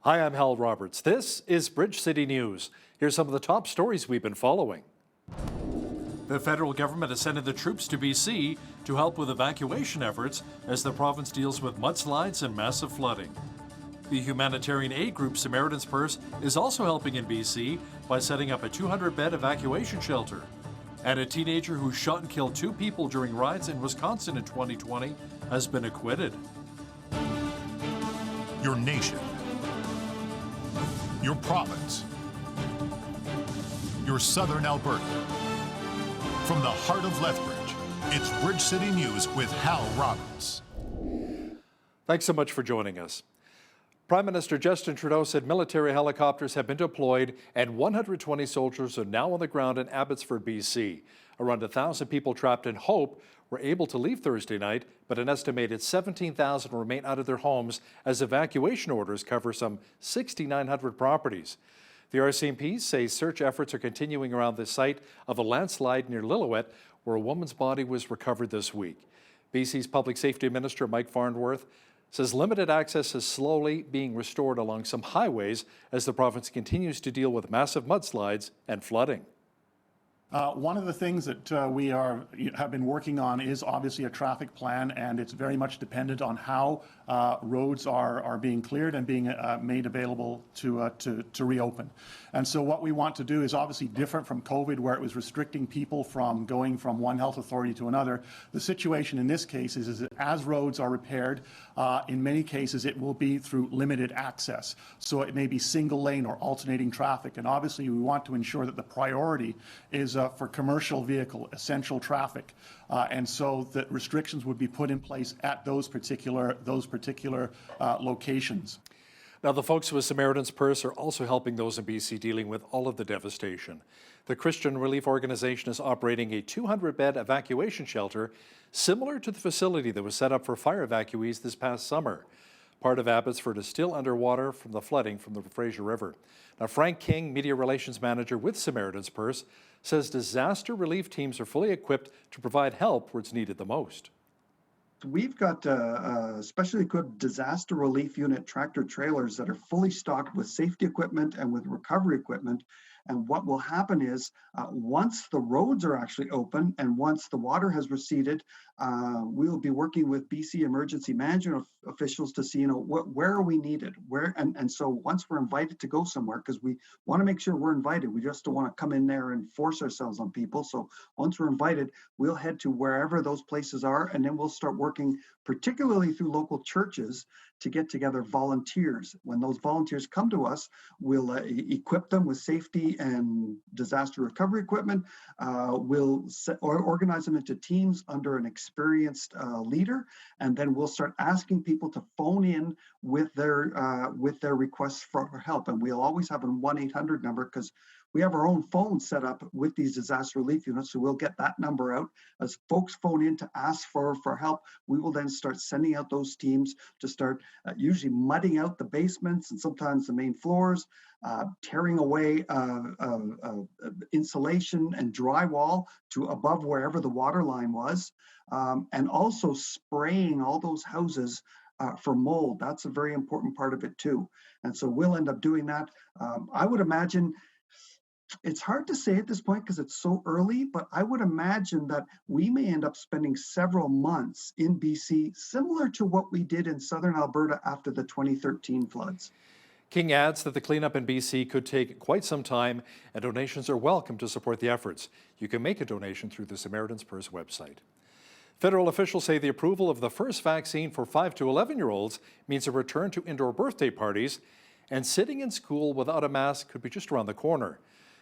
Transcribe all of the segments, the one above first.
Hi, I'm Hal Roberts. This is Bridge City News. Here's some of the top stories we've been following. The federal government is sending the troops to BC to help with evacuation efforts as the province deals with mudslides and massive flooding. The humanitarian aid group Samaritan's Purse is also helping in BC by setting up a 200-bed evacuation shelter. And a teenager who shot and killed 2 people during riots in Wisconsin in 2020 has been acquitted. Your nation, your province, your southern Alberta. From the heart of Lethbridge, it's Bridge City News with Hal Roberts. Thanks so much for joining us. Prime Minister Justin Trudeau said military helicopters have been deployed and 120 soldiers are now on the ground in Abbotsford, BC. Around 1,000 people trapped in Hope were able to leave Thursday night, but an estimated 17,000 remain out of their homes as evacuation orders cover some 6,900 properties. The RCMP says search efforts are continuing around the site of a landslide near Lillooet, where a woman's body was recovered this week. BC's Public Safety Minister Mike Farnworth says limited access is slowly being restored along some highways as the province continues to deal with massive mudslides and flooding. One of the things that we have been working on is obviously a traffic plan, and it's very much dependent on how roads are being cleared and being made available to reopen. And so what we want to do is obviously different from COVID, where it was restricting people from going from one health authority to another. The situation in this case is that as roads are repaired, in many cases it will be through limited access. So it may be single lane or alternating traffic, and obviously we want to ensure that the priority is for commercial vehicle essential traffic, and so that restrictions would be put in place at those particular locations. Now, the folks with Samaritan's Purse are also helping those in BC dealing with all of the devastation. The Christian relief organization is operating a 200-bed evacuation shelter similar to the facility that was set up for fire evacuees this past summer. Part of Abbotsford is still underwater from the flooding from the Fraser River. Now, Frank King, Media Relations Manager with Samaritan's Purse, says disaster relief teams are fully equipped to provide help where it's needed the most. We've got specially equipped disaster relief unit tractor trailers that are fully stocked with safety equipment and with recovery equipment. And what will happen is once the roads are actually open and once the water has receded, we'll be working with BC emergency management officials to see, where are we needed, and so once we're invited to go somewhere, because we want to make sure we're invited, we just don't want to come in there and force ourselves on people. So once we're invited, we'll head to wherever those places are, and then we'll start working particularly through local churches to get together volunteers. When those volunteers come to us, we'll equip them with safety and disaster recovery equipment. We'll organize them into teams under an experienced leader, and then we'll start asking people to phone in with their requests for help. And we'll always have a 1-800 number, because we have our own phone set up with these disaster relief units, so we'll get that number out. As folks phone in to ask for help, we will then start sending out those teams to start usually mudding out the basements and sometimes the main floors, tearing away insulation and drywall to above wherever the water line was, and also spraying all those houses for mold. That's a very important part of it too. And so we'll end up doing that. I would imagine, it's hard to say at this point because it's so early, but I would imagine that we may end up spending several months in BC, similar to what we did in southern Alberta after the 2013 floods. King adds that the cleanup in BC could take quite some time, and donations are welcome to support the efforts. You can make a donation through the Samaritan's Purse website. Federal officials say the approval of the first vaccine for 5 to 11-year-olds means a return to indoor birthday parties, and sitting in school without a mask could be just around the corner.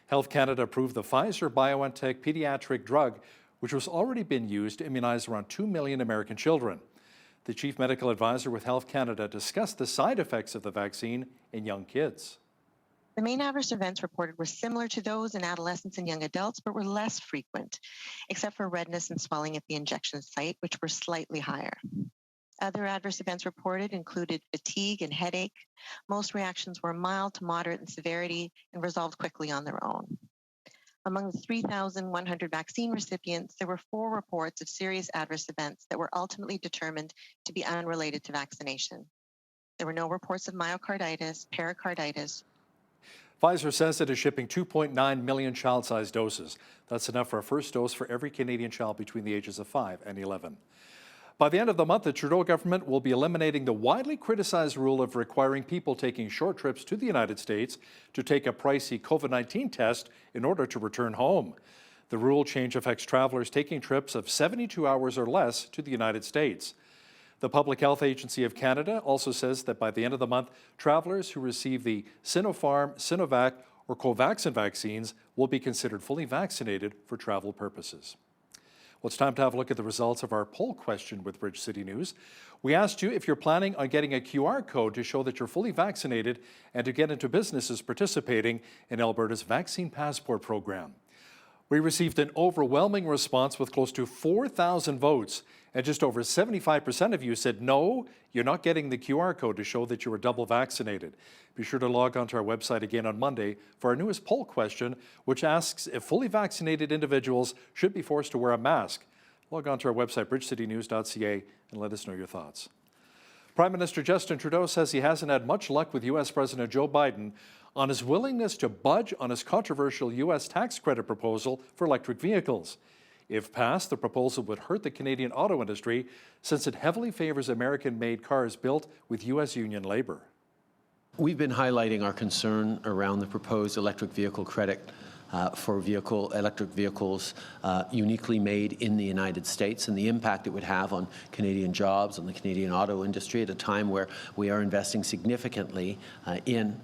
Health Canada approved the Pfizer Bioentech Pediatric drug, which has already been used to immunize around 2 million American children. The chief medical advisor with Health Canada discussed the side effects of the vaccine in young kids. The main adverse events reported were similar to those in adolescents and young adults, but were less frequent, except for redness and swelling at the injection site, which were slightly higher. Other adverse events reported included fatigue and headache. Most reactions were mild to moderate in severity and resolved quickly on their own. Among the 3,100 vaccine recipients, there were 4 reports of serious adverse events that were ultimately determined to be unrelated to vaccination. There were no reports of myocarditis, pericarditis. Pfizer says it is shipping 2.9 million child-sized doses. That's enough for a first dose for every Canadian child between the ages of 5 and 11. By the end of the month, the Trudeau government will be eliminating the widely criticized rule of requiring people taking short trips to the United States to take a pricey COVID-19 test in order to return home. The rule change affects travelers taking trips of 72 hours or less to the United States. The Public Health Agency of Canada also says that by the end of the month, travelers who receive the Sinopharm, Sinovac, or Covaxin vaccines will be considered fully vaccinated for travel purposes. Well, it's time to have a look at the results of our poll question with Bridge City News. We asked you if you're planning on getting a QR code to show that you're fully vaccinated and to get into businesses participating in Alberta's Vaccine Passport program. We received an overwhelming response with close to 4,000 votes, and just over 75% of you said no, you're not getting the QR code to show that you were double vaccinated. Be sure to log on to our website again on Monday for our newest poll question, which asks if fully vaccinated individuals should be forced to wear a mask. Log on to our website, bridgecitynews.ca, and let us know your thoughts. Prime Minister Justin Trudeau says he hasn't had much luck with U.S. President Joe Biden on his willingness to budge on his controversial U.S. tax credit proposal for electric vehicles. If passed, the proposal would hurt the Canadian auto industry since it heavily favors American-made cars built with U.S. union labor. We've been highlighting our concern around the proposed electric vehicle credit for electric vehicles uniquely made in the United States and the impact it would have on Canadian jobs and the Canadian auto industry at a time where we are investing significantly in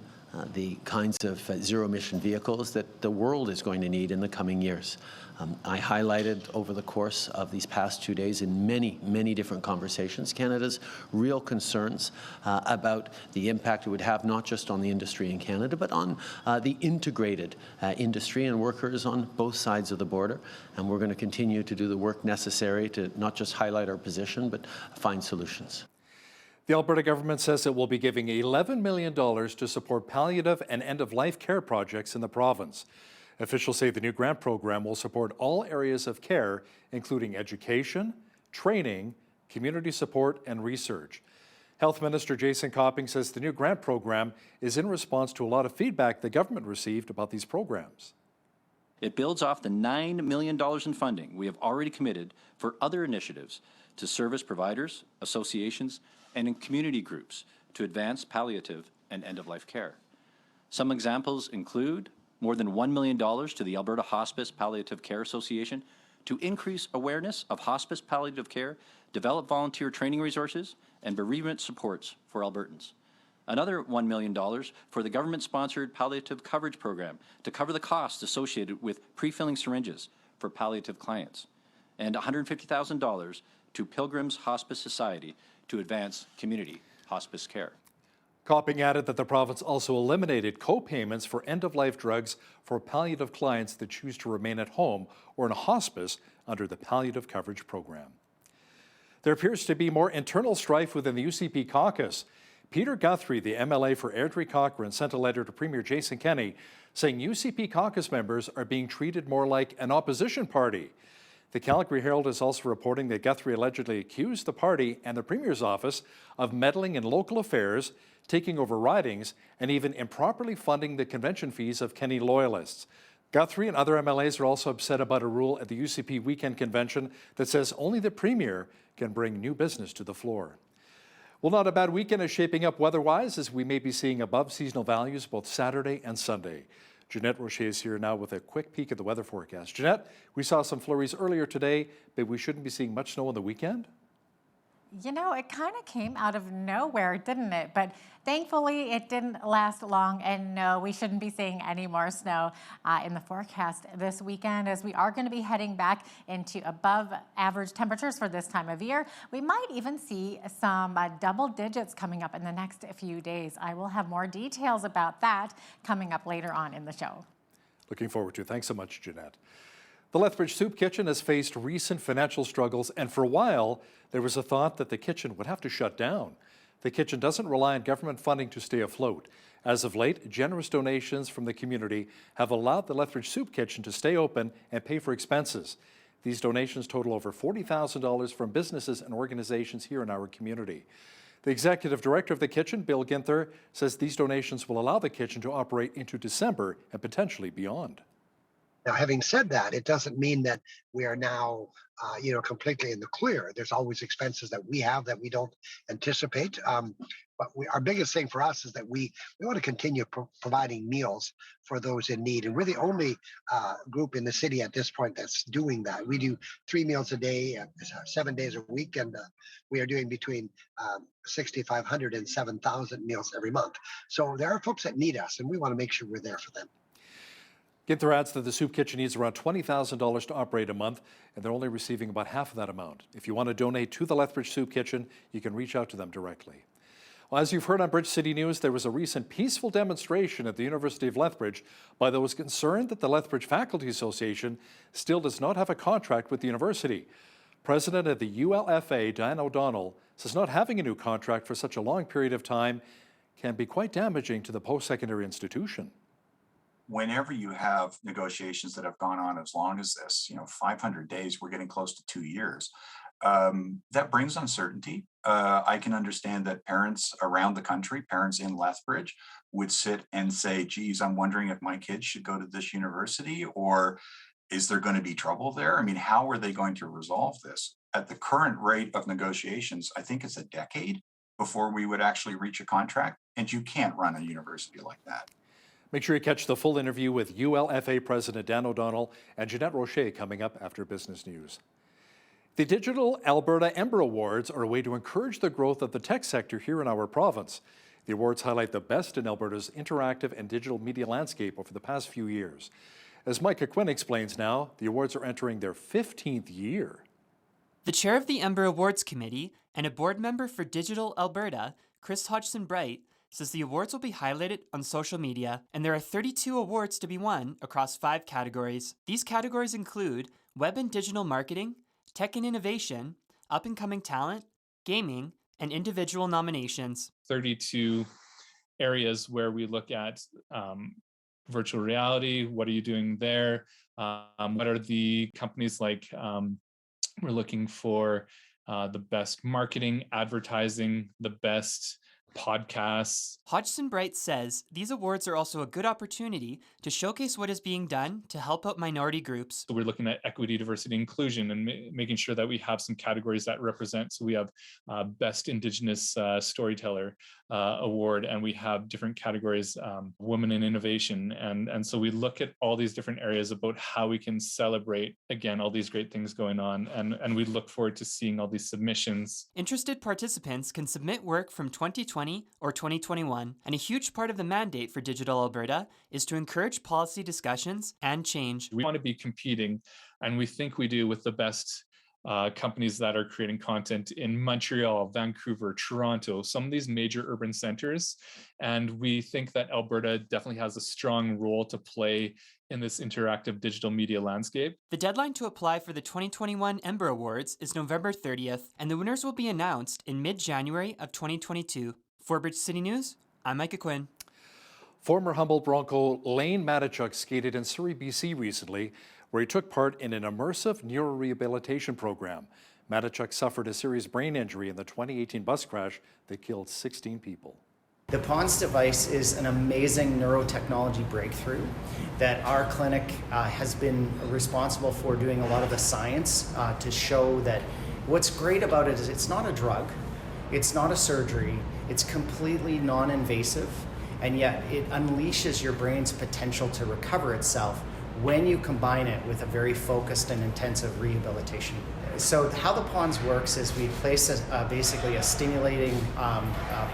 the kinds of zero-emission vehicles that the world is going to need in the coming years. I highlighted over the course of these past 2 days in many different conversations Canada's real concerns about the impact it would have not just on the industry in Canada, but on the integrated industry and workers on both sides of the border. And we're going to continue to do the work necessary to not just highlight our position, but find solutions. The Alberta government says it will be giving $11 million to support palliative and end-of-life care projects in the province. Officials say the new grant program will support all areas of care, including education, training, community support, and research. Health Minister Jason Copping says the new grant program is in response to a lot of feedback the government received about these programs. It builds off the $9 million in funding we have already committed for other initiatives to service providers, associations, and in community groups to advance palliative and end-of-life care. Some examples include more than $1 million to the Alberta Hospice Palliative Care Association to increase awareness of hospice palliative care, develop volunteer training resources, and bereavement supports for Albertans. Another $1 million for the government-sponsored palliative coverage program to cover the costs associated with pre-filling syringes for palliative clients, and $150,000 to Pilgrim's Hospice Society to advance community hospice care. Copping added that the province also eliminated co-payments for end-of-life drugs for palliative clients that choose to remain at home or in a hospice under the palliative coverage program. There appears to be more internal strife within the UCP caucus. Peter Guthrie, the MLA for Airdrie-Cochrane, sent a letter to Premier Jason Kenney saying UCP caucus members are being treated more like an opposition party. The Calgary Herald is also reporting that Guthrie allegedly accused the party and the Premier's office of meddling in local affairs, taking over ridings, and even improperly funding the convention fees of Kenney loyalists. Guthrie and other MLAs are also upset about a rule at the UCP weekend convention that says only the Premier can bring new business to the floor. Well, not a bad weekend is shaping up weather-wise, as we may be seeing above seasonal values both Saturday and Sunday. Jeanette Rocher is here now with a quick peek at the weather forecast. Jeanette, we saw some flurries earlier today, but we shouldn't be seeing much snow on the weekend? You know, it kind of came out of nowhere, didn't it? But thankfully, it didn't last long. And no, we shouldn't be seeing any more snow in the forecast this weekend, as we are going to be heading back into above average temperatures for this time of year. We might even see some double digits coming up in the next few days. I will have more details about that coming up later on in the show. Looking forward to it. Thanks so much, Jeanette. The Lethbridge Soup Kitchen has faced recent financial struggles, and for a while, there was a thought that the kitchen would have to shut down. The kitchen doesn't rely on government funding to stay afloat. As of late, generous donations from the community have allowed the Lethbridge Soup Kitchen to stay open and pay for expenses. These donations total over $40,000 from businesses and organizations here in our community. The executive director of the kitchen, Bill Ginther, says these donations will allow the kitchen to operate into December and potentially beyond. Now, having said that, it doesn't mean that we are now, completely in the clear. There's always expenses that we have that we don't anticipate. But our biggest thing for us is that we want to continue providing meals for those in need. And we're the only group in the city at this point that's doing that. We do 3 meals a day, 7 days a week, and we are doing between 6,500 and 7,000 meals every month. So there are folks that need us, and we want to make sure we're there for them. Ginther adds that the soup kitchen needs around $20,000 to operate a month, and they're only receiving about half of that amount. If you want to donate to the Lethbridge Soup Kitchen, you can reach out to them directly. Well, as you've heard on Bridge City News, there was a recent peaceful demonstration at the University of Lethbridge by those concerned that the Lethbridge Faculty Association still does not have a contract with the university. President of the ULFA, Dan O'Donnell, says not having a new contract for such a long period of time can be quite damaging to the post-secondary institution. Whenever you have negotiations that have gone on as long as this, 500 days, we're getting close to 2 years. That brings uncertainty. I can understand that parents around the country, parents in Lethbridge, would sit and say, geez, I'm wondering if my kids should go to this university, or is there going to be trouble there? I mean, how are they going to resolve this? At the current rate of negotiations, I think it's a decade before we would actually reach a contract, and you can't run a university like that. Make sure you catch the full interview with ULFA President Dan O'Donnell and Jeanette Rocher coming up after Business News. The Digital Alberta Ember Awards are a way to encourage the growth of the tech sector here in our province. The awards highlight the best in Alberta's interactive and digital media landscape over the past few years. As Micah Quinn explains now, the awards are entering their 15th year. The chair of the Ember Awards Committee and a board member for Digital Alberta, Chris Hodgson-Bright, says the awards will be highlighted on social media, and there are 32 awards to be won across 5 categories. These categories include web and digital marketing, tech and innovation, up-and-coming talent, gaming, and individual nominations. 32 areas where we look at virtual reality. What are you doing there? What are the companies like? We're looking for the best marketing, advertising, the best podcasts. Hodgson-Bright says these awards are also a good opportunity to showcase what is being done to help out minority groups. So we're looking at equity, diversity, inclusion, and making sure that we have some categories that represent. So we have Best Indigenous Storyteller Award, and we have different categories, Women in Innovation. And so we look at all these different areas about how we can celebrate, again, all these great things going on. And we look forward to seeing all these submissions. Interested participants can submit work from 2020 or 2021, and a huge part of the mandate for Digital Alberta is to encourage policy discussions and change. We want to be competing, and we think we do, with the best companies that are creating content in Montreal, Vancouver, Toronto, some of these major urban centers. And we think that Alberta definitely has a strong role to play in this interactive digital media landscape. The deadline to apply for the 2021 Ember Awards is November 30th, and the winners will be announced in mid-January of 2022. For Bridge City News, I'm Micah Quinn. Former Humboldt Bronco Lane Matichuk skated in Surrey, BC recently, where he took part in an immersive neurorehabilitation program. Matichuk suffered a serious brain injury in the 2018 bus crash that killed 16 people. The PONS device is an amazing neurotechnology breakthrough that our clinic has been responsible for doing a lot of the science to show that what's great about it is it's not a drug, it's not a surgery, it's completely non-invasive, and yet it unleashes your brain's potential to recover itself when you combine it with a very focused and intensive rehabilitation. So how the PONS works is we place basically a stimulating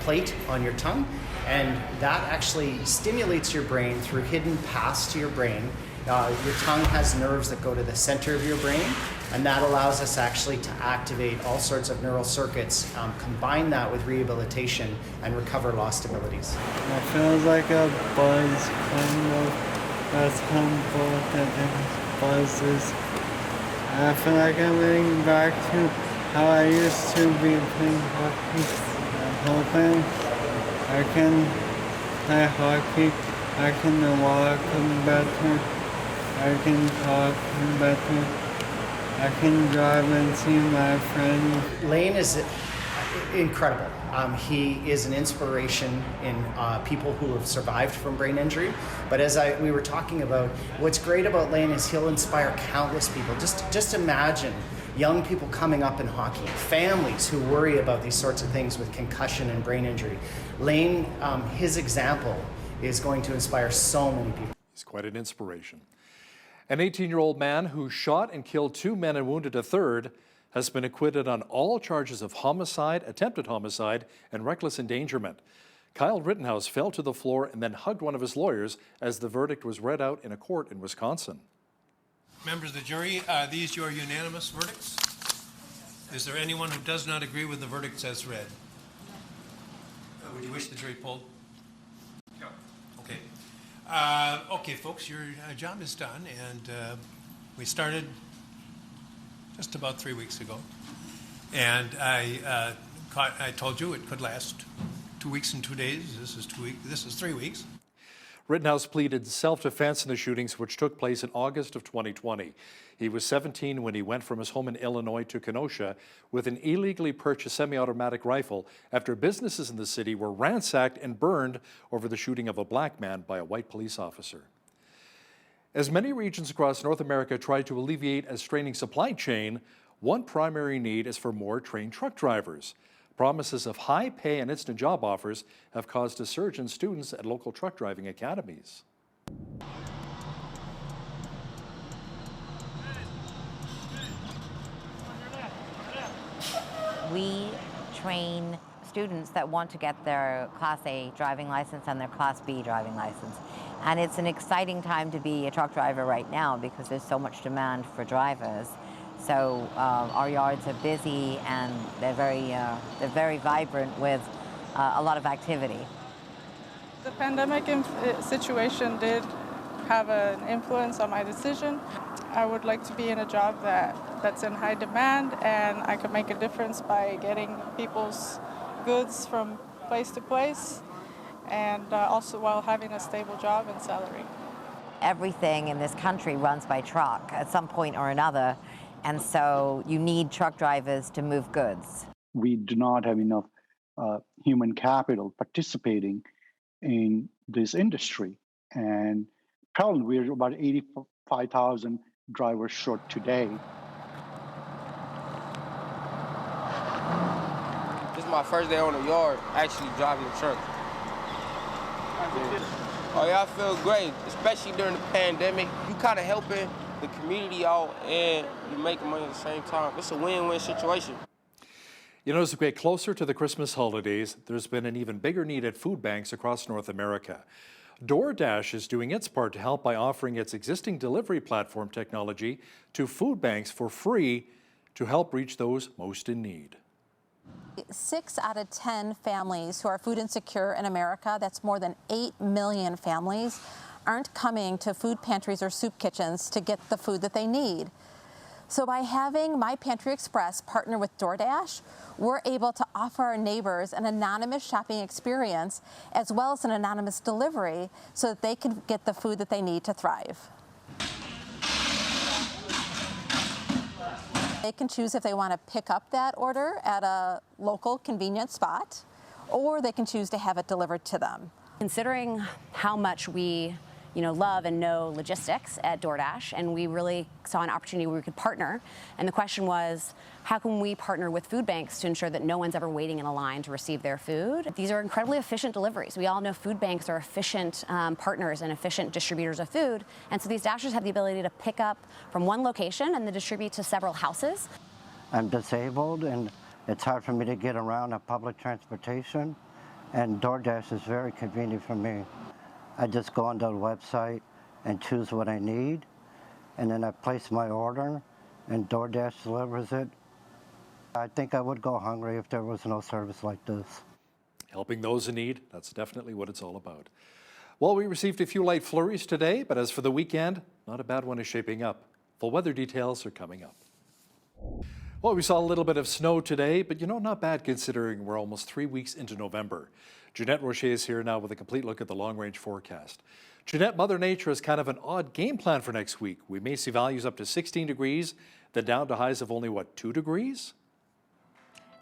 plate on your tongue, and that actually stimulates your brain through hidden paths to your brain. Your tongue has nerves that go to the center of your brain, and that allows us actually to activate all sorts of neural circuits, combine that with rehabilitation, and recover lost abilities. It feels like a buzz, kind of, as humble that buzzes. I feel like I'm getting back to how I used to be playing hockey. I'm hoping I can play hockey, I can walk better, I can talk better, I can drive and see my friends. Lane is incredible. He is an inspiration in people who have survived from brain injury. But as we were talking about, what's great about Lane is he'll inspire countless people. Just imagine young people coming up in hockey, families who worry about these sorts of things with concussion and brain injury. Lane, his example is going to inspire so many people. He's quite an inspiration. An 18-year-old man who shot and killed 2 men and wounded a third has been acquitted on all charges of homicide, attempted homicide, and reckless endangerment. Kyle Rittenhouse fell to the floor and then hugged one of his lawyers as the verdict was read out in a court in Wisconsin. Members of the jury, are these your unanimous verdicts? Is there anyone who does not agree with the verdicts as read? Would you wish the jury polled? No. Okay. Okay, folks, your job is done, and we started just about 3 weeks ago, and I told you it could last 2 weeks and 2 days. This is 2 weeks. This is 3 weeks. Rittenhouse pleaded self-defense in the shootings, which took place in August of 2020. He was 17 when he went from his home in Illinois to Kenosha with an illegally purchased semi-automatic rifle after businesses in the city were ransacked and burned over the shooting of a black man by a white police officer. As many regions across North America try to alleviate a straining supply chain, one primary need is for more trained truck drivers. Promises of high pay and instant job offers have caused a surge in students at local truck driving academies. We train students that want to get their Class A driving license and their Class B driving license. And it's an exciting time to be a truck driver right now because there's so much demand for drivers. So our yards are busy and they're very vibrant with a lot of activity. The pandemic situation did have an influence on my decision. I would like to be in a job that's in high demand, and I could make a difference by getting people's goods from place to place, and also while having a stable job and salary. Everything in this country runs by truck at some point or another. And so you need truck drivers to move goods. We do not have enough human capital participating in this industry. And currently we're about 85,000 drivers short today. This is my first day on the yard, actually driving the truck. Oh yeah, I feel great, especially during the pandemic. You kind of helping the community out and you're making money at the same time. It's a win-win situation. You know, as we get closer to the Christmas holidays, there's been an even bigger need at food banks across North America. DoorDash is doing its part to help by offering its existing delivery platform technology to food banks for free to help reach those most in need. 6 out of 10 families who are food insecure in America, that's more than 8 million families, aren't coming to food pantries or soup kitchens to get the food that they need. So by having My Pantry Express partner with DoorDash, we're able to offer our neighbors an anonymous shopping experience as well as an anonymous delivery so that they can get the food that they need to thrive. They can choose if they want to pick up that order at a local convenient spot, or they can choose to have it delivered to them. Considering how much we love and know logistics at DoorDash, and we really saw an opportunity where we could partner. And the question was, how can we partner with food banks to ensure that no one's ever waiting in a line to receive their food? These are incredibly efficient deliveries. We all know food banks are efficient partners and efficient distributors of food. And so these dashers have the ability to pick up from one location and then distribute to several houses. I'm disabled, and it's hard for me to get around on public transportation. And DoorDash is very convenient for me. I just go onto the website and choose what I need, and then I place my order, and DoorDash delivers it. I think I would go hungry if there was no service like this. Helping those in need, that's definitely what it's all about. Well, we received a few light flurries today, but as for the weekend, not a bad one is shaping up. Full weather details are coming up. Well, we saw a little bit of snow today, but not bad considering we're almost 3 weeks into November. Jeanette Rocher is here now with a complete look at the long-range forecast. Jeanette, Mother Nature has kind of an odd game plan for next week. We may see values up to 16 degrees, then down to highs of only, 2 degrees?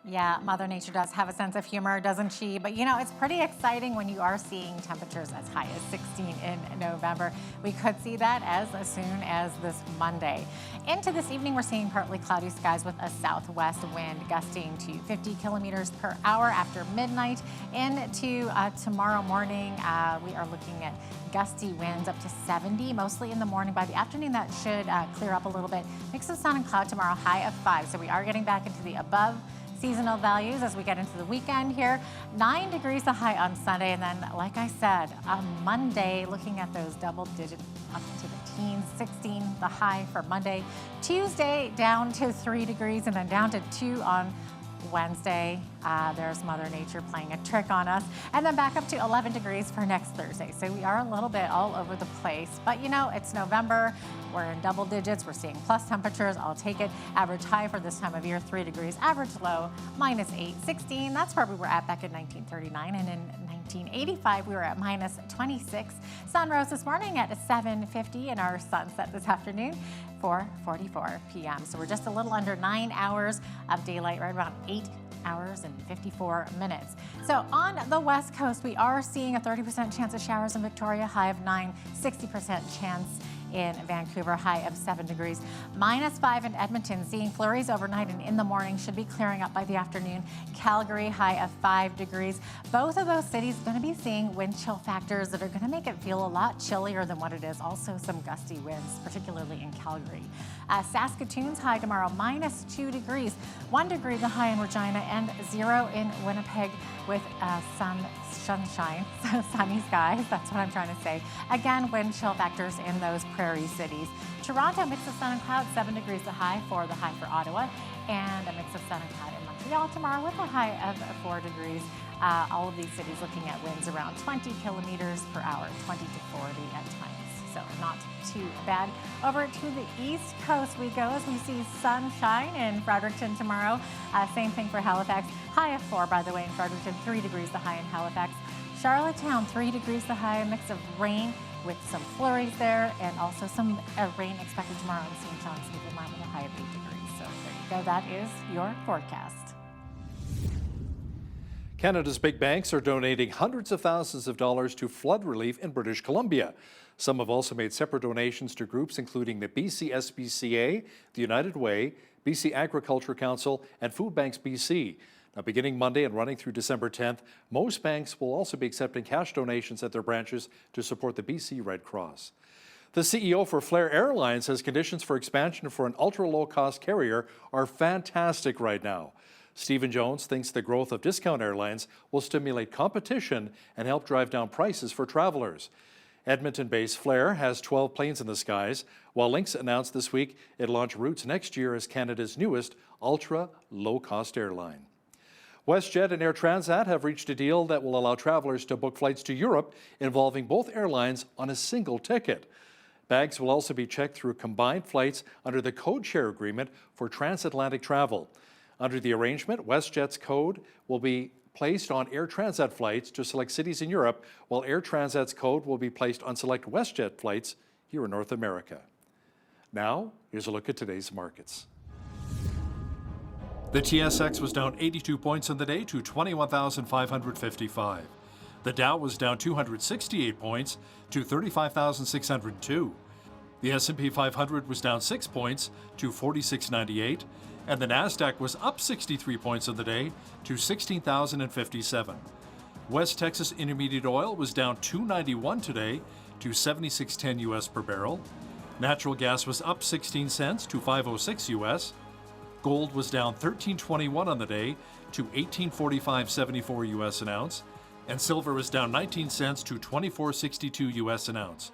Yeah, Mother Nature does have a sense of humor, doesn't she? But you know, it's pretty exciting when you are seeing temperatures as high as 16 in November. We could see that as soon as this Monday. Into this evening, we're seeing partly cloudy skies with a southwest wind gusting to 50 kilometers per hour after midnight. Into tomorrow morning, we are looking at gusty winds up to 70, mostly in the morning. By the afternoon, that should clear up a little bit. Mix of sun and cloud tomorrow, high of 5. So we are getting back into the above seasonal values as we get into the weekend here. 9 degrees the high on Sunday, and then, like I said, on Monday, looking at those double digit up into the teens, 16 the high for Monday. Tuesday down to 3 degrees, and then down to 2 on Wednesday. There's Mother Nature playing a trick on us. And then back up to 11 degrees for next Thursday. So we are a little bit all over the place. But you know, it's November. We're in double digits. We're seeing plus temperatures. I'll take it. Average high for this time of year, 3 degrees. Average low, -8, 16. That's where we were at back in 1939. And in 1985, we were at -26. Sun rose this morning at 7:50, and our sunset this afternoon 4:44 p.m. So we're just a little under 9 hours of daylight, right around 8 hours and 54 minutes. So on the West Coast, we are seeing a 30% chance of showers in Victoria, high of 9, 60% chance in Vancouver, high of 7 degrees. -5 in Edmonton, seeing flurries overnight and in the morning, should be clearing up by the afternoon. Calgary, high of 5 degrees. Both of those cities going to be seeing wind chill factors that are going to make it feel a lot chillier than what it is. Also some gusty winds, particularly in Calgary. Saskatoon's high tomorrow, -2 degrees. 1 degree the high in Regina, and 0 in Winnipeg with sunshine, sunny skies. That's what I'm trying to say. Again, wind chill factors in those prairie cities. Toronto, mix of sun and cloud, 7 degrees the high for Ottawa, and a mix of sun and cloud in Montreal tomorrow with a high of 4 degrees. All of these cities looking at winds around 20 kilometers per hour, 20 to 40 at times. So not too bad. Over to the East Coast we go as we see sunshine in Fredericton tomorrow. Same thing for Halifax. High of 4, by the way, in Fredericton. 3 degrees the high in Halifax. Charlottetown, 3 degrees the high. A mix of rain with some flurries there, and also some rain expected tomorrow in St. John's, Newfoundland, with a high of 8 degrees. So there you go. That is your forecast. Canada's big banks are donating hundreds of thousands of dollars to flood relief in British Columbia. Some have also made separate donations to groups including the BC SPCA, the United Way, BC Agriculture Council, and Food Banks BC. Now, beginning Monday and running through December 10th, most banks will also be accepting cash donations at their branches to support the BC Red Cross. The CEO for Flair Airlines says conditions for expansion for an ultra-low-cost carrier are fantastic right now. Stephen Jones thinks the growth of discount airlines will stimulate competition and help drive down prices for travelers. Edmonton-based Flair has 12 planes in the skies, while Lynx announced this week it'll launch routes next year as Canada's newest ultra-low-cost airline. WestJet and Air Transat have reached a deal that will allow travelers to book flights to Europe involving both airlines on a single ticket. Bags will also be checked through combined flights under the code share agreement for transatlantic travel. Under the arrangement, WestJet's code will be placed on Air Transat flights to select cities in Europe, while Air Transat's code will be placed on select WestJet flights here in North America. Now, here's a look at today's markets. The TSX was down 82 points on the day to 21,555. The Dow was down 268 points to 35,602. The S&P 500 was down 6 points to 4698, and the Nasdaq was up 63 points on the day to 16,057. West Texas Intermediate Oil was down $2.91 today to 76.10 US per barrel. Natural gas was up 16 cents to 5.06 US. Gold was down $13.21 on the day to 18.4574 US an ounce, and silver was down 19 cents to 24.62 US an ounce.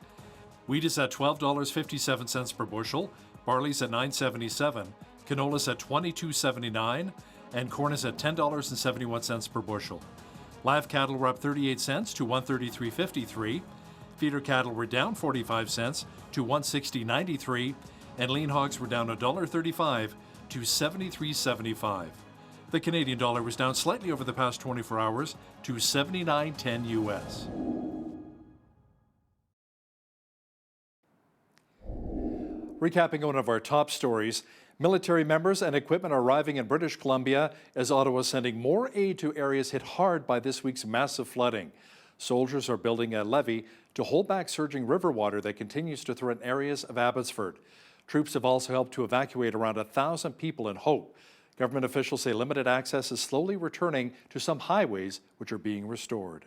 Wheat is at $12.57 per bushel, barley's at $9.77, canola's at $22.79, and corn is at $10.71 per bushel. Live cattle were up 38 cents to 133.53. Feeder cattle were down 45 cents to 160.93, and lean hogs were down $1.35 to 73.75. The Canadian dollar was down slightly over the past 24 hours to 79.10 US. Recapping one of our top stories, Military members and equipment are arriving in British Columbia as Ottawa is sending more aid to areas hit hard by this week's massive flooding. Soldiers are building a levee to hold back surging river water that continues to threaten areas of Abbotsford. Troops have also helped to evacuate around 1,000 people in Hope. Government officials say limited access is slowly returning to some highways, which are being restored.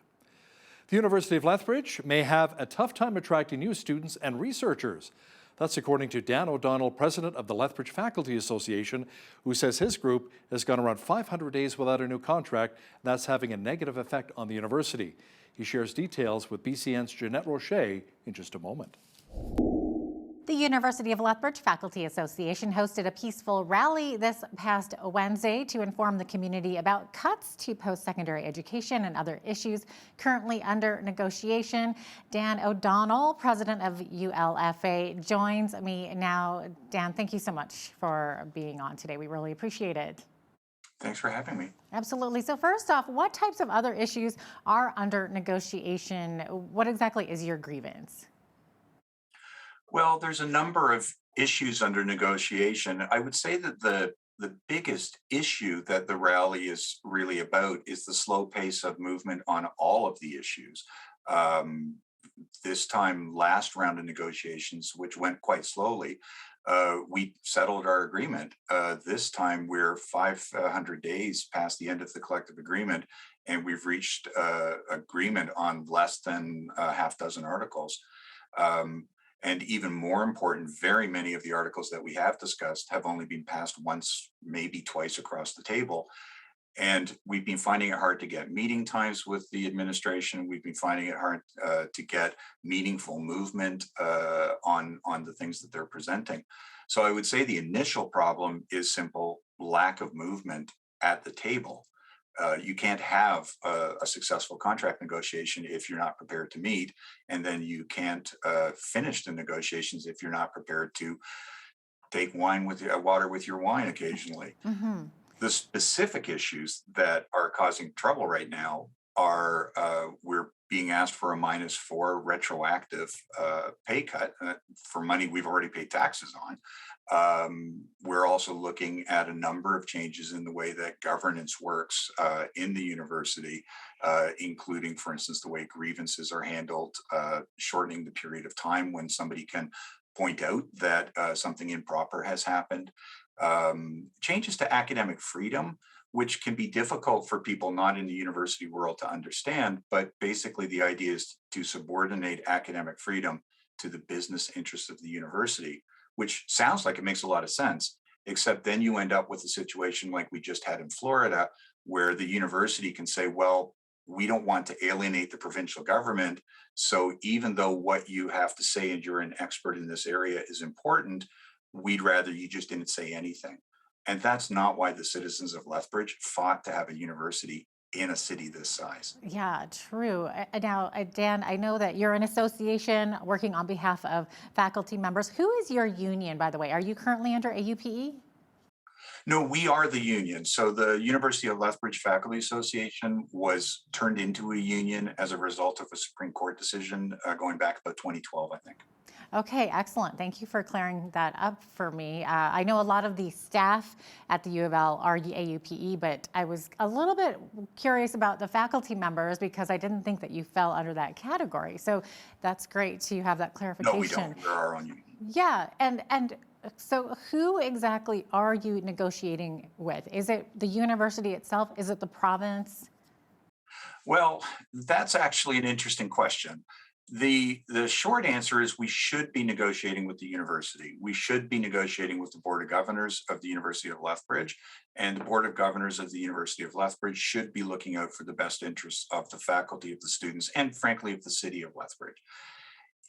The University of Lethbridge may have a tough time attracting new students and researchers. That's according to Dan O'Donnell, president of the Lethbridge Faculty Association, who says his group has gone around 500 days without a new contract, and that's having a negative effect on the university. He shares details with BCN's Jeanette Rocher in just a moment. The University of Lethbridge Faculty Association hosted a peaceful rally this past Wednesday to inform the community about cuts to post-secondary education and other issues currently under negotiation. Dan O'Donnell, president of ULFA, joins me now. Dan, thank you so much for being on today. We really appreciate it. Thanks for having me. Absolutely. So first off, what types of other issues are under negotiation? What exactly is your grievance? Well, there's a number of issues under negotiation. I would say that the biggest issue that the rally is really about is the slow pace of movement on all of the issues. This time, last round of negotiations, which went quite slowly, we settled our agreement. This time, we're 500 days past the end of the collective agreement, and we've reached agreement on less than a half dozen articles. And even more important, very many of the articles that we have discussed have only been passed once, maybe twice across the table. And we've been finding it hard to get meeting times with the administration. We've been finding it hard to get meaningful movement on the things that they're presenting. So I would say the initial problem is simple lack of movement at the table. You can't have a successful contract negotiation if you're not prepared to meet, and then you can't finish the negotiations if you're not prepared to take water with your wine occasionally. Mm-hmm. The specific issues that are causing trouble right now are we're being asked for a -4 retroactive pay cut for money we've already paid taxes on. We're also looking at a number of changes in the way that governance works in the university, including, for instance, the way grievances are handled, shortening the period of time when somebody can point out that something improper has happened. Changes to academic freedom, which can be difficult for people not in the university world to understand, but basically the idea is to subordinate academic freedom to the business interests of the university, which sounds like it makes a lot of sense, except then you end up with a situation like we just had in Florida, where the university can say, well, we don't want to alienate the provincial government, so even though what you have to say and you're an expert in this area is important, we'd rather you just didn't say anything. And that's not why the citizens of Lethbridge fought to have a university in a city this size. Yeah, true. Now, Dan, I know that you're an association working on behalf of faculty members. Who is your union, by the way? Are you currently under AUPE? No, we are the union. So the University of Lethbridge Faculty Association was turned into a union as a result of a Supreme Court decision going back about 2012, I think. Okay, excellent. Thank you for clearing that up for me. I know a lot of the staff at the U of L are the AUPE, but I was a little bit curious about the faculty members because I didn't think that you fell under that category. So that's great to have that clarification. No, we don't. We're our own union. Yeah, and so who exactly are you negotiating with? Is it the university itself? Is it the province? Well, that's actually an interesting question. The short answer is we should be negotiating with the university. We should be negotiating with the Board of Governors of the University of Lethbridge, and the Board of Governors of the University of Lethbridge should be looking out for the best interests of the faculty, of the students, and frankly, of the city of Lethbridge.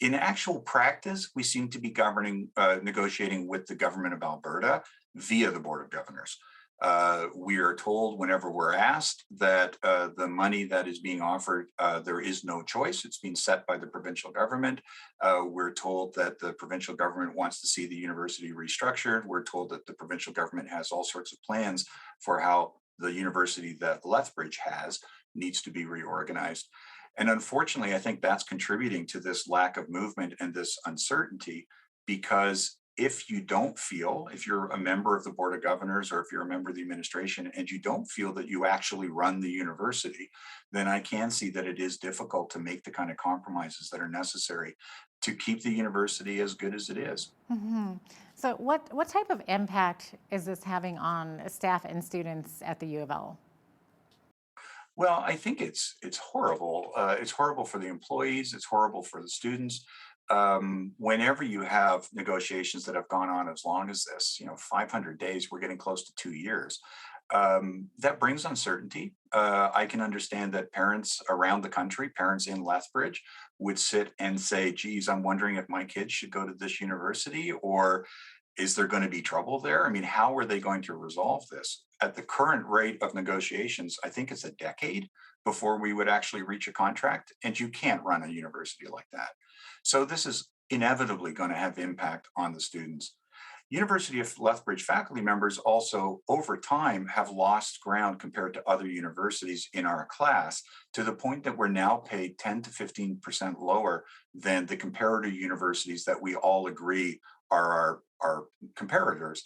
In actual practice, we seem to be negotiating with the government of Alberta via the Board of Governors. We are told whenever we're asked that the money that is being offered, there is no choice. It's being set by the provincial government. We're told that the provincial government wants to see the university restructured. We're told that the provincial government has all sorts of plans for how the university that Lethbridge has needs to be reorganized. And unfortunately, I think that's contributing to this lack of movement and this uncertainty, because if you don't feel, if you're a member of the Board of Governors or if you're a member of the administration and you don't feel that you actually run the university, then I can see that it is difficult to make the kind of compromises that are necessary to keep the university as good as it is. So what type of impact is this having on staff and students at the U of L? Well, I think it's horrible. It's horrible for the employees. It's horrible for the students. Whenever you have negotiations that have gone on as long as this, 500 days, we're getting close to 2 years. That brings uncertainty. I can understand that parents around the country, parents in Lethbridge, would sit and say, geez, I'm wondering if my kids should go to this university, or is there going to be trouble there? I mean, how are they going to resolve this? At the current rate of negotiations, I think it's a decade before we would actually reach a contract, and you can't run a university like that. So this is inevitably going to have impact on the students. University of Lethbridge faculty members also, over time, have lost ground compared to other universities in our class, to the point that we're now paid 10 to 15% lower than the comparator universities that we all agree are our comparators.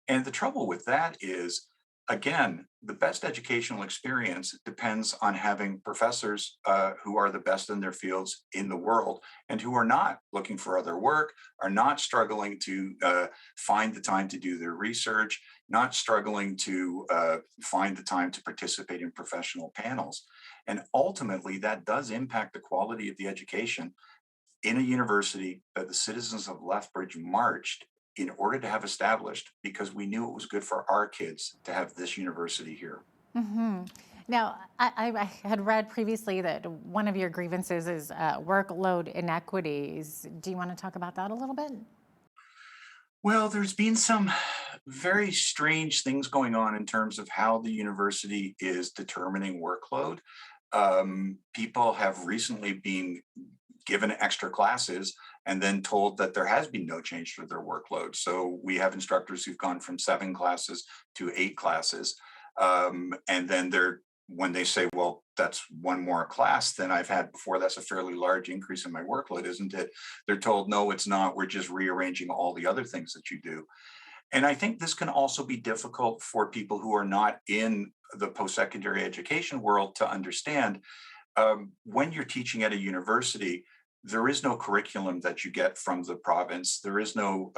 And the trouble with that is, again, the best educational experience depends on having professors who are the best in their fields in the world and who are not looking for other work, are not struggling to find the time to do their research, not struggling to find the time to participate in professional panels. And ultimately, that does impact the quality of the education in a university that the citizens of Lethbridge marched in order to have established, because we knew it was good for our kids to have this university here. Now, I had read previously that one of your grievances is workload inequities. Do you want to talk about that a little bit? Well, there's been some very strange things going on in terms of how the university is determining workload. People have recently been given extra classes and then told that there has been no change to their workload. So we have instructors who've gone from 7 classes to 8 classes. And then when they say, well, that's one more class than I've had before, that's a fairly large increase in my workload, isn't it? They're told, no, it's not. We're just rearranging all the other things that you do. And I think this can also be difficult for people who are not in the post-secondary education world to understand. When you're teaching at a university, there is no curriculum that you get from the province. There is no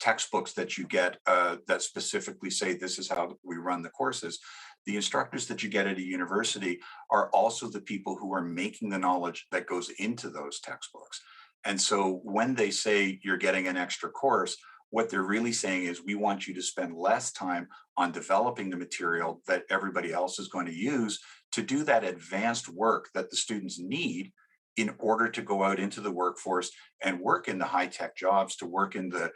textbooks that you get that specifically say this is how we run the courses. The instructors that you get at a university are also the people who are making the knowledge that goes into those textbooks. And so when they say you're getting an extra course, what they're really saying is, we want you to spend less time on developing the material that everybody else is going to use to do that advanced work that the students need in order to go out into the workforce and work in the high-tech jobs, to work in the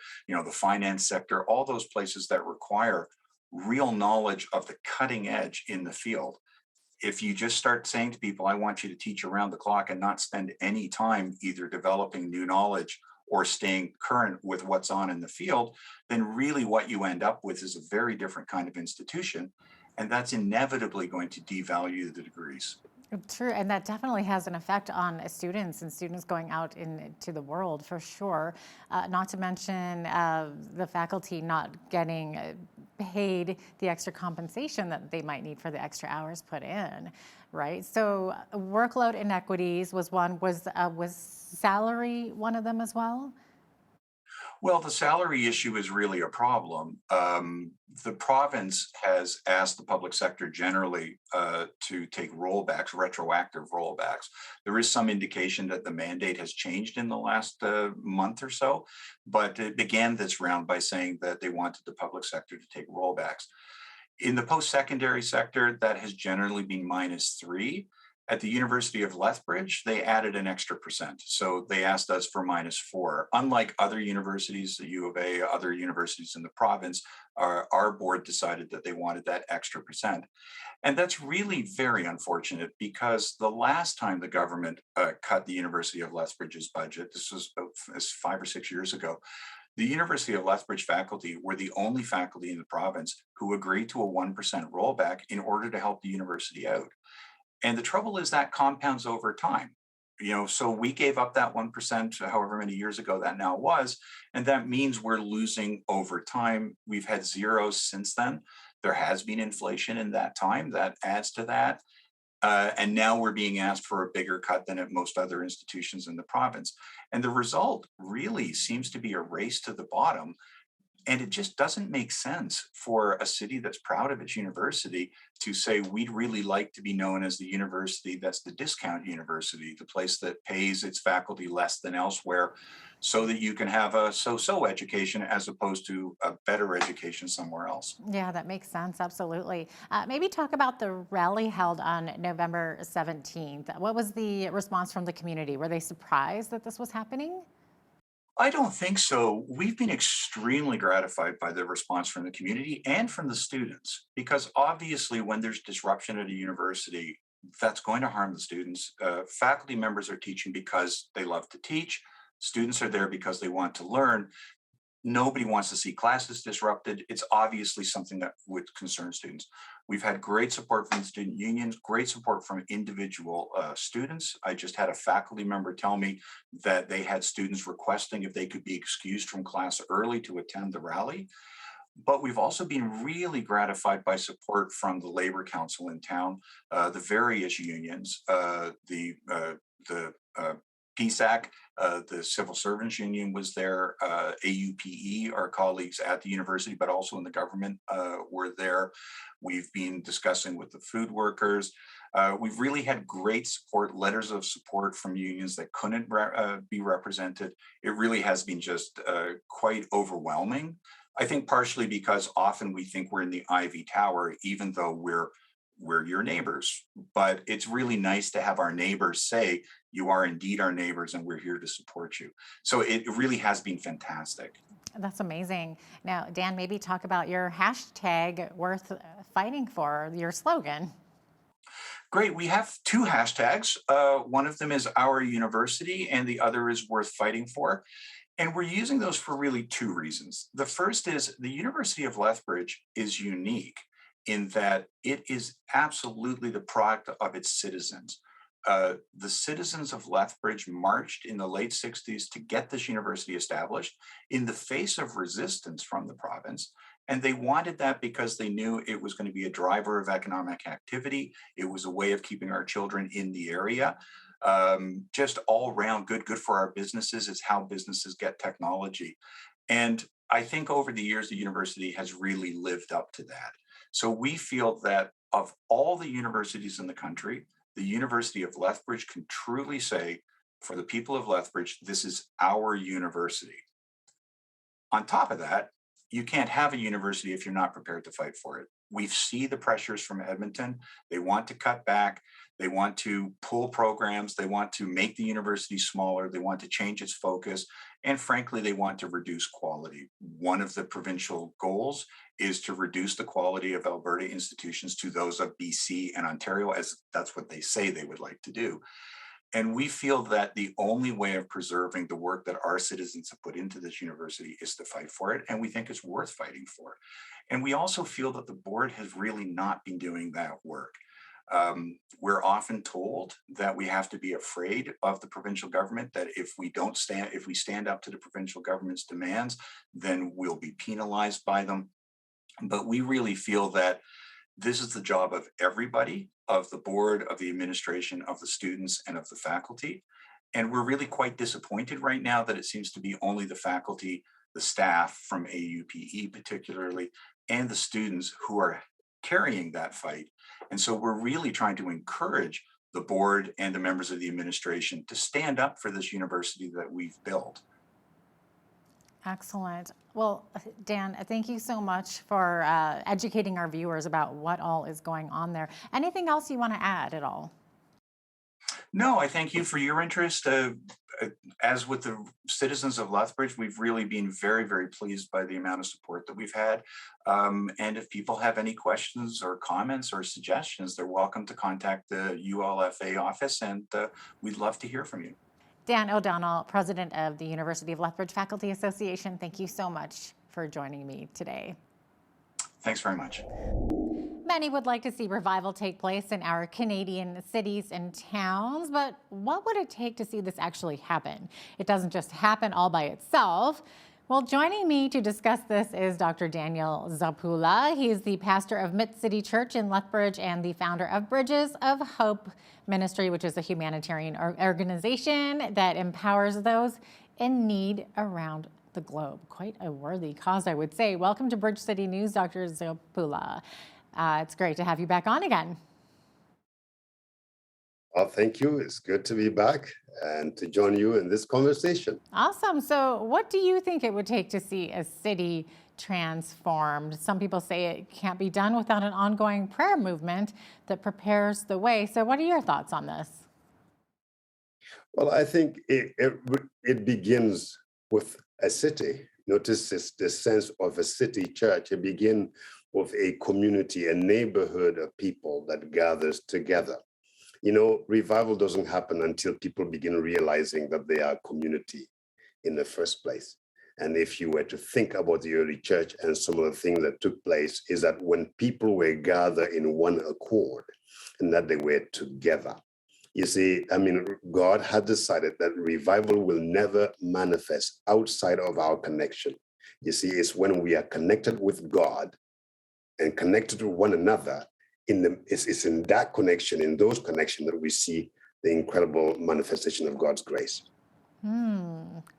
finance sector, all those places that require real knowledge of the cutting edge in the field. If you just start saying to people, I want you to teach around the clock and not spend any time either developing new knowledge or staying current with what's on in the field, then really what you end up with is a very different kind of institution. And that's inevitably going to devalue the degrees. True, and that definitely has an effect on students and students going out into the world, for sure. Not to mention the faculty not getting paid the extra compensation that they might need for the extra hours put in, right? So workload inequities was one. Was salary one of them as well? Well, the salary issue is really a problem. The province has asked the public sector generally to take rollbacks, retroactive rollbacks. There is some indication that the mandate has changed in the last month or so, but it began this round by saying that they wanted the public sector to take rollbacks. In the post-secondary sector, that has generally been -3. At the University of Lethbridge, they added an extra percent. So they asked us for -4. Unlike other universities, the U of A, other universities in the province, our board decided that they wanted that extra percent. And that's really very unfortunate, because the last time the government cut the University of Lethbridge's budget, this was about 5 or 6 years ago, the University of Lethbridge faculty were the only faculty in the province who agreed to a 1% rollback in order to help the university out. And the trouble is that compounds over time. So we gave up that 1%, however many years ago that now was, and that means we're losing over time. We've had zeros since then. There has been inflation in that time that adds to that. And now we're being asked for a bigger cut than at most other institutions in the province. And the result really seems to be a race to the bottom. And it just doesn't make sense for a city that's proud of its university to say, we'd really like to be known as the university that's the discount university, the place that pays its faculty less than elsewhere, so that you can have a so-so education as opposed to a better education somewhere else. Yeah, that makes sense. Absolutely. Maybe talk about the rally held on November 17th. What was the response from the community? Were they surprised that this was happening? I don't think so. We've been extremely gratified by the response from the community and from the students, because obviously when there's disruption at a university, that's going to harm the students. Faculty members are teaching because they love to teach. Students are there because they want to learn. Nobody wants to see classes disrupted. It's obviously something that would concern students. We've had great support from the student unions, great support from individual students. I just had a faculty member tell me that they had students requesting if they could be excused from class early to attend the rally. But we've also been really gratified by support from the Labor Council in town, the various unions, the PSAC, the Civil Servants Union was there, AUPE, our colleagues at the university, but also in the government were there. We've been discussing with the food workers. We've really had great support, letters of support from unions that couldn't be represented. It really has been just quite overwhelming. I think partially because often we think we're in the Ivy Tower, even though we're your neighbors. But it's really nice to have our neighbors say, you are indeed our neighbors and we're here to support you. So it really has been fantastic. That's amazing. Now, Dan, maybe talk about your hashtag worth fighting for, your slogan. Great. We have two hashtags. One of them is Our University and the other is Worth Fighting For. And we're using those for really two reasons. The first is the University of Lethbridge is unique in that it is absolutely the product of its citizens. The citizens of Lethbridge marched in the late 60s to get this university established in the face of resistance from the province. And they wanted that because they knew it was going to be a driver of economic activity. It was a way of keeping our children in the area. Just all around good for our businesses. It's how businesses get technology. And I think over the years, the university has really lived up to that. So we feel that of all the universities in the country, the University of Lethbridge can truly say, for the people of Lethbridge, this is our university. On top of that, you can't have a university if you're not prepared to fight for it. We see the pressures from Edmonton. They want to cut back. They want to pull programs. They want to make the university smaller. They want to change its focus. And frankly, they want to reduce quality. One of the provincial goals is to reduce the quality of Alberta institutions to those of BC and Ontario, as that's what they say they would like to do. And we feel that the only way of preserving the work that our citizens have put into this university is to fight for it. And we think it's worth fighting for. And we also feel that the board has really not been doing that work. We're often told that we have to be afraid of the provincial government, that if we stand up to the provincial government's demands, then we'll be penalized by them. But we really feel that this is the job of everybody, of the board, of the administration, of the students, and of the faculty. And we're really quite disappointed right now that it seems to be only the faculty, the staff from AUPE particularly, and the students who are carrying that fight. And so we're really trying to encourage the board and the members of the administration to stand up for this university that we've built. Excellent. Well, Dan, thank you so much for educating our viewers about what all is going on there. Anything else you want to add at all? No, I thank you for your interest. As with the citizens of Lethbridge, we've really been very, very pleased by the amount of support that we've had. And if people have any questions or comments or suggestions, they're welcome to contact the ULFA office, and we'd love to hear from you. Dan O'Donnell, President of the University of Lethbridge Faculty Association, thank you so much for joining me today. Thanks very much. Many would like to see revival take place in our Canadian cities and towns, but what would it take to see this actually happen? It doesn't just happen all by itself. Well, joining me to discuss this is Dr. Daniel Zapula. He is the pastor of Mid-City Church in Lethbridge and the founder of Bridges of Hope Ministry, which is a humanitarian organization that empowers those in need around the globe. Quite a worthy cause, I would say. Welcome to Bridge City News, Dr. Zapula. It's great to have you back on again. Well, thank you. It's good to be back and to join you in this conversation. Awesome. So what do you think it would take to see a city transformed? Some people say it can't be done without an ongoing prayer movement that prepares the way. So what are your thoughts on this? Well, I think it begins with a city. Notice the sense of a city church. It begins with a community, a neighborhood of people that gathers together. You know, revival doesn't happen until people begin realizing that they are a community in the first place. And if you were to think about the early church and some of the things that took place, is that when people were gathered in one accord and that they were together. You see, I mean, God had decided that revival will never manifest outside of our connection. You see, it's when we are connected with God and connected to one another. It's in that connection, in those connections, that we see the incredible manifestation of God's grace.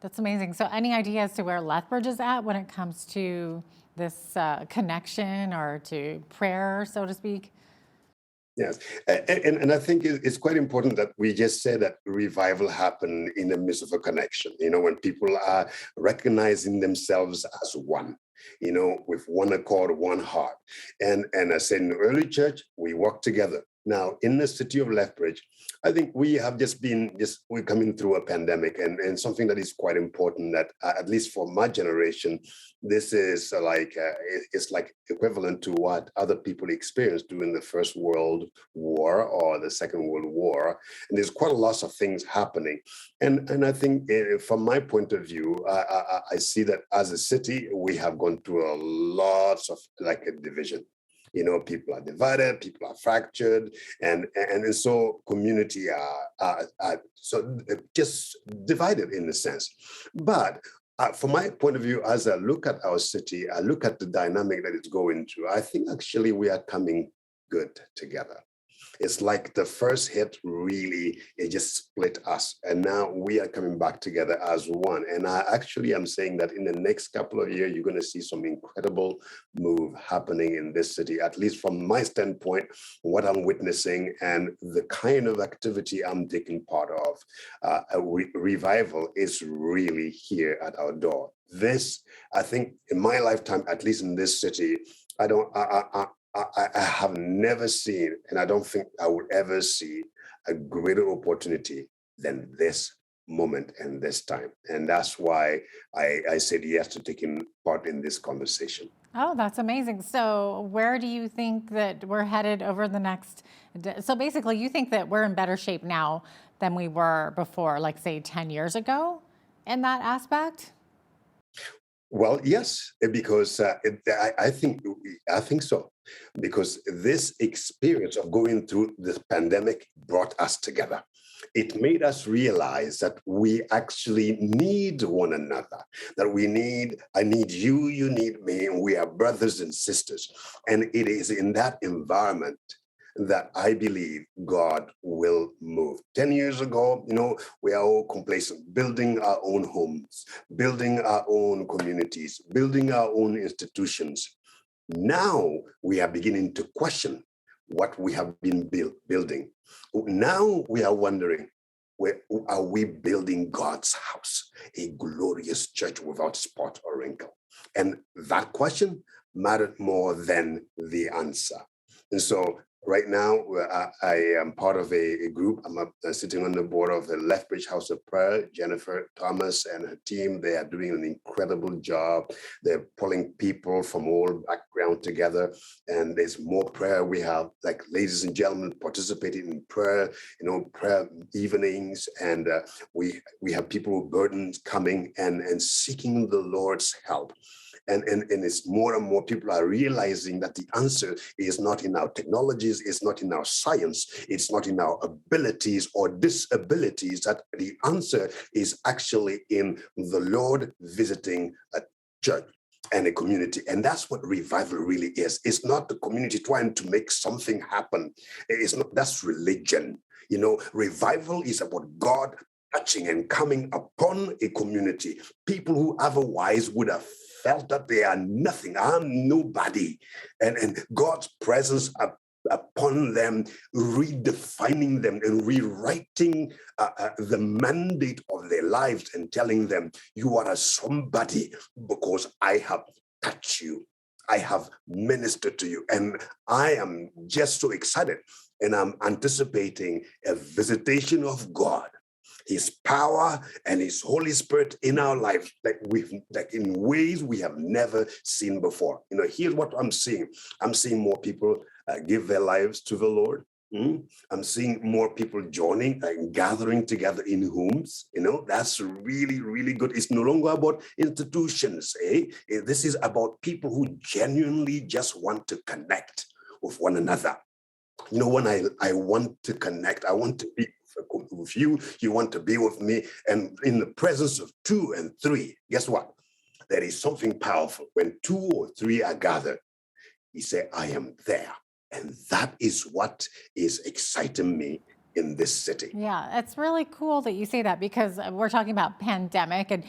That's amazing. So any idea as to where Lethbridge is at when it comes to this connection or to prayer, so to speak? Yes, and I think it's quite important that we just say that revival happened in the midst of a connection, you know, when people are recognizing themselves as one, you know, with one accord, one heart. And I said in the early church, we work together. Now, in the city of Lethbridge, I think we have we're coming through a pandemic, and something that is quite important that, at least for my generation, this is it's like equivalent to what other people experienced during the First World War or the Second World War. And there's quite a lot of things happening. And I think from my point of view, I see that as a city, we have gone through a lot of like a division. You know, people are divided, people are fractured, and so community are so just divided in a sense. But from my point of view, as I look at our city, I look at the dynamic that it's going through, I think actually we are coming good together. It's like the first hit really, it just split us. And now we are coming back together as one. And I actually am saying that in the next couple of years, you're going to see some incredible move happening in this city, at least from my standpoint, what I'm witnessing and the kind of activity I'm taking part of. Revival is really here at our door. This, I think, in my lifetime, at least in this city, I have never seen, and I don't think I will ever see, a greater opportunity than this moment and this time. And that's why I said yes to taking part in this conversation. Oh, that's amazing. So where do you think that we're headed over the next, so basically you think that we're in better shape now than we were before, like say 10 years ago in that aspect? Well, yes, because I think so, because this experience of going through this pandemic brought us together. It made us realize that we actually need one another, that I need you, you need me, and we are brothers and sisters. And it is in that environment that I believe God will move. 10 years ago, you know, we are all complacent, building our own homes, building our own communities, building our own institutions. Now we are beginning to question what we have been building. Now we are wondering, are we building God's house, a glorious church without spot or wrinkle? And that question mattered more than the answer. And so right now, I am part of a group. I'm sitting on the board of the Lethbridge House of Prayer. Jennifer Thomas and her team, they are doing an incredible job. They're pulling people from all backgrounds together. And there's more prayer. We have, like, ladies and gentlemen participating in prayer, you know, prayer evenings. And we have people with burdens coming and seeking the Lord's help. And it's more and more people are realizing that the answer is not in our technologies, it's not in our science, it's not in our abilities or disabilities, that the answer is actually in the Lord visiting a church and a community. And that's what revival really is. It's not the community trying to make something happen. It's not, that's religion. You know, revival is about God touching and coming upon a community. People who otherwise would have felt that they are nothing, I'm nobody. And God's presence upon them, redefining them and rewriting the mandate of their lives and telling them, you are a somebody because I have touched you. I have ministered to you. And I am just so excited. And I'm anticipating a visitation of God, His power and His Holy Spirit in our lives, like in ways we have never seen before. You know, here's what I'm seeing. I'm seeing more people give their lives to the Lord. I'm seeing more people joining and gathering together in homes. You know, that's really, really good. It's no longer about institutions. This is about people who genuinely just want to connect with one another. You know, when I want to connect, I want to be with you, you want to be with me, and in the presence of 2 and 3, guess what? There is something powerful. When 2 or 3 are gathered, He said, I am there. And that is what is exciting me in this city. Yeah, it's really cool that you say that, because we're talking about pandemic, and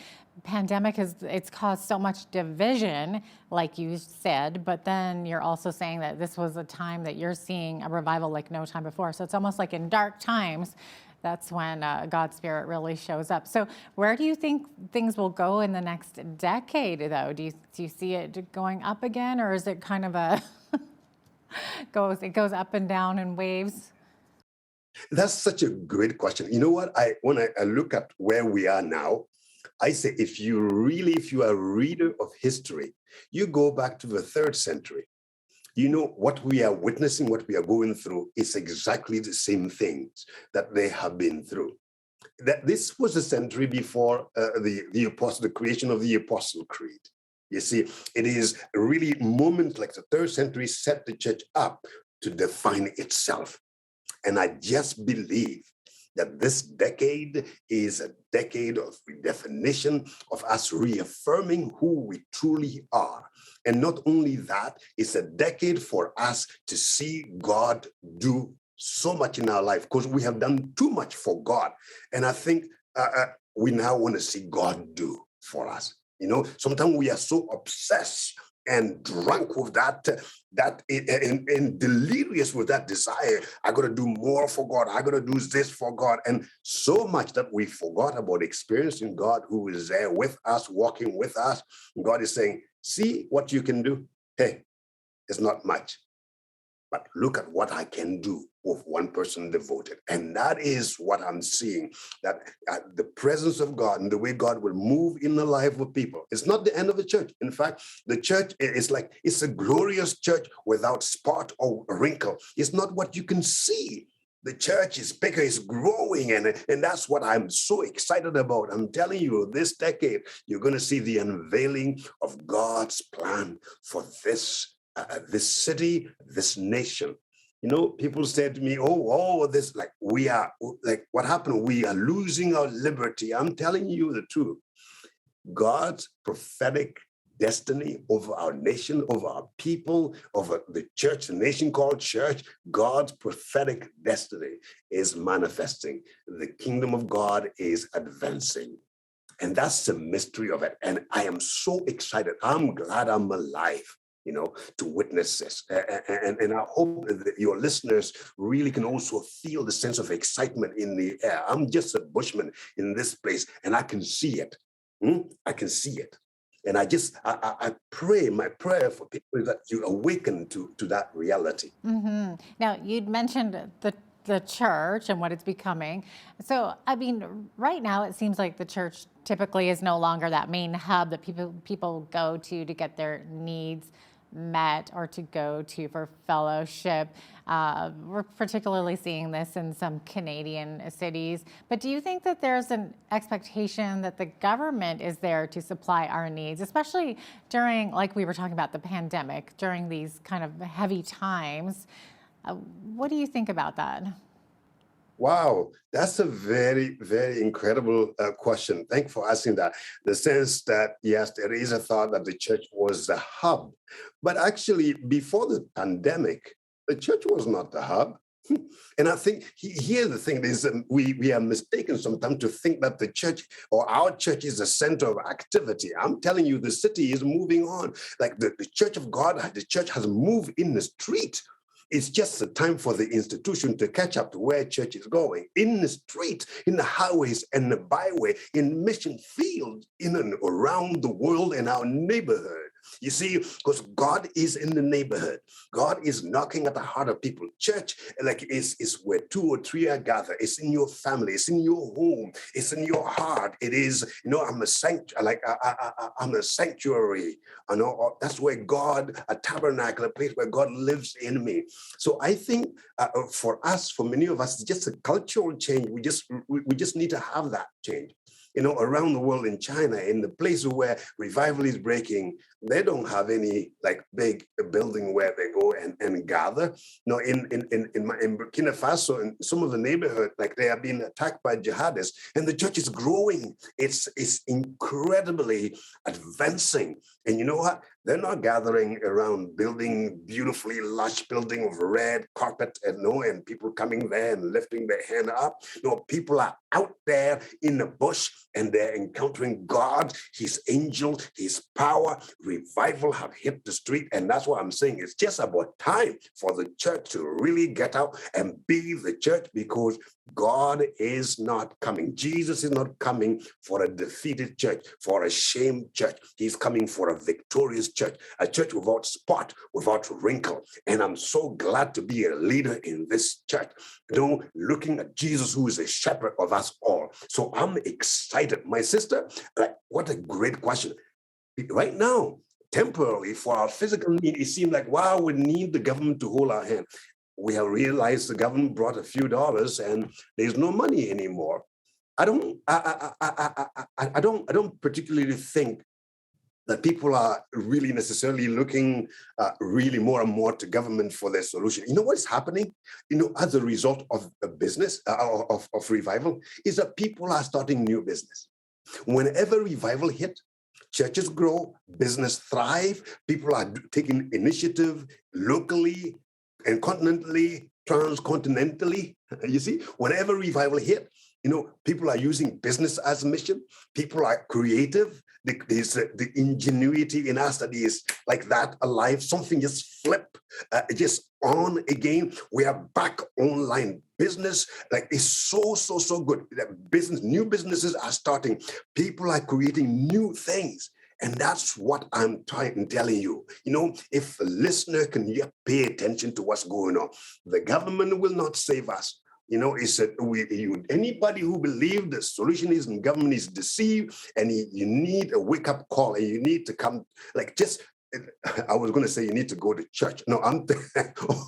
pandemic it's caused so much division, like you said, but then you're also saying that this was a time that you're seeing a revival like no time before. So it's almost like in dark times, that's when God's Spirit really shows up. So where do you think things will go in the next decade, though? Do you see it going up again, or is it kind of a it goes up and down in waves? That's such a great question. You know what? When I look at where we are now, I say if you are a reader of history, you go back to the 3rd century. You know, what we are witnessing, what we are going through is exactly the same things that they have been through. That this was a century before the creation of the Apostle Creed. You see, it is really moments like the 3rd century set the church up to define itself. And I just believe that this decade is a decade of redefinition, of us reaffirming who we truly are. And not only that, it's a decade for us to see God do so much in our life, because we have done too much for God. And I think we now want to see God do for us. You know, sometimes we are so obsessed and drunk with that and delirious with that desire. I got to do more for God. I got to do this for God. And so much that we forgot about experiencing God, who is there with us, walking with us. And God is saying, see what you can do. Hey, it's not much, but look at what I can do with one person devoted. And that is what I'm seeing, that the presence of God and the way God will move in the life of people. It's not the end of the church. In fact, the church is like, it's a glorious church without spot or wrinkle. It's not what you can see. The church is bigger, it's growing, and that's what I'm so excited about. I'm telling you, this decade, you're going to see the unveiling of God's plan for this city, this nation. You know, people said to me, this, like, we are, like, what happened? We are losing our liberty. I'm telling you the truth. God's prophetic destiny over our nation, over our people, over the church, the nation called church, God's prophetic destiny is manifesting. The kingdom of God is advancing. And that's the mystery of it. And I am so excited. I'm glad I'm alive, you know, to witness this. And I hope that your listeners really can also feel the sense of excitement in the air. I'm just a bushman in this place, and I can see it. I can see it. And I pray, my prayer for people is that you awaken to that reality. Mm-hmm. Now, you'd mentioned the church and what it's becoming. So, I mean, right now it seems like the church typically is no longer that main hub that people go to get their needs met or to go to for fellowship. We're particularly seeing this in some Canadian cities. But do you think that there's an expectation that the government is there to supply our needs, especially during, like we were talking about, the pandemic, during these kind of heavy times? What do you think about that? Wow, that's a very, very incredible question. Thank you for asking that. The sense that, yes, there is a thought that the church was the hub. But actually, before the pandemic, the church was not the hub. And I think here the thing is we are mistaken sometimes to think that the church or our church is the center of activity. I'm telling you, the city is moving on. Like the church of God, the church has moved in the street. It's just the time for the institution to catch up to where church is going. In the street, in the highways and the byway, in mission fields, in and around the world in our neighborhood. You see, because God is in the neighborhood. God is knocking at the heart of people. Church, like, is where 2 or 3 are gathered. It's in your family. It's in your home. It's in your heart. It is, I'm a sanctuary. I'm a sanctuary. That's where God, a tabernacle, a place where God lives in me. So I think for us, for many of us, it's just a cultural change. We just need to have that change. Around the world, in China, in the places where revival is breaking, they don't have any like big building where they go and gather. In Burkina Faso, in some of the neighborhood, like they are being attacked by jihadists, and the church is growing. It's incredibly advancing. And you know what? They're not gathering around building beautifully lush building of red carpet and people coming there and lifting their hand up. No, people are out there in the bush and they're encountering God, his angel, his power. Revival have hit the street. And that's what I'm saying. It's just about time for the church to really get out and be the church, because God is not coming. Jesus is not coming for a defeated church, for a shamed church. He's coming for a victorious church, a church without spot, without wrinkle. And I'm so glad to be a leader in this church, looking at Jesus, who is a shepherd of us all. So I'm excited. My sister, what a great question. Right now, temporarily, for our physical need, it seemed like, wow, we need the government to hold our hand. We have realized the government brought a few dollars and there's no money anymore. I don't particularly think that people are really necessarily looking really more and more to government for their solution. You know what's happening? As a result of a business, of revival, is that people are starting new business. Whenever revival hit, churches grow, business thrive, people are taking initiative locally and continentally, transcontinentally. You see, whenever revival hit, people are using business as a mission. People are creative. There's the ingenuity in us that is like that alive. Something just flip, just on again. We are back online. Business, is so good. New businesses are starting. People are creating new things. And that's what I'm telling you. If the listener can pay attention to what's going on, the government will not save us. It's that anybody who believes the solution is in government is deceived, and you need a wake-up call, and you need to come, I was going to say you need to go to church. No,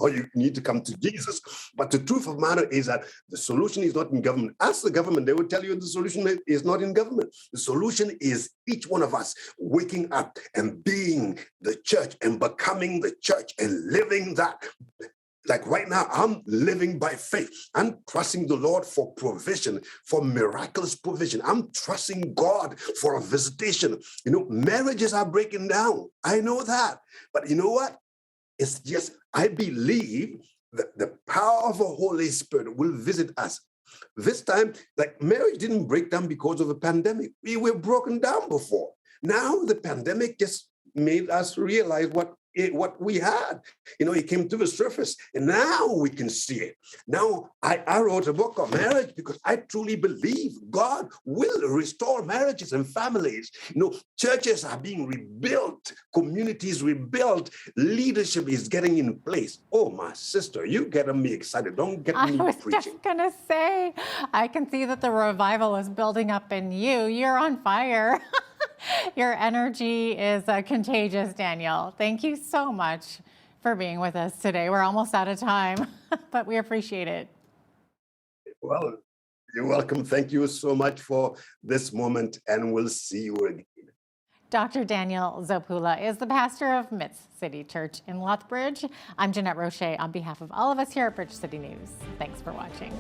or you need to come to Jesus. But the truth of the matter is that the solution is not in government. Ask the government, they will tell you the solution is not in government. The solution is each one of us waking up and being the church and becoming the church and living that. Like right now, I'm living by faith. I'm trusting the Lord for provision, for miraculous provision. I'm trusting God for a visitation. Marriages are breaking down. I know that. But you know what? It's just, I believe that the power of the Holy Spirit will visit us. This time, marriage didn't break down because of a pandemic. We were broken down before. Now the pandemic just made us realize what we had. It came to the surface, and now we can see it. Now, I wrote a book on marriage because I truly believe God will restore marriages and families. Churches are being rebuilt, communities rebuilt, leadership is getting in place. Oh, my sister, you getting me excited. Don't get me preaching. I was just going to say, I can see that the revival is building up in you. You're on fire. Your energy is contagious, Daniel. Thank you so much for being with us today. We're almost out of time, but we appreciate it. Well, you're welcome. Thank you so much for this moment, and we'll see you again. Dr. Daniel Zopula is the pastor of Mitz City Church in Lethbridge. I'm Jeanette Roche on behalf of all of us here at Bridge City News. Thanks for watching.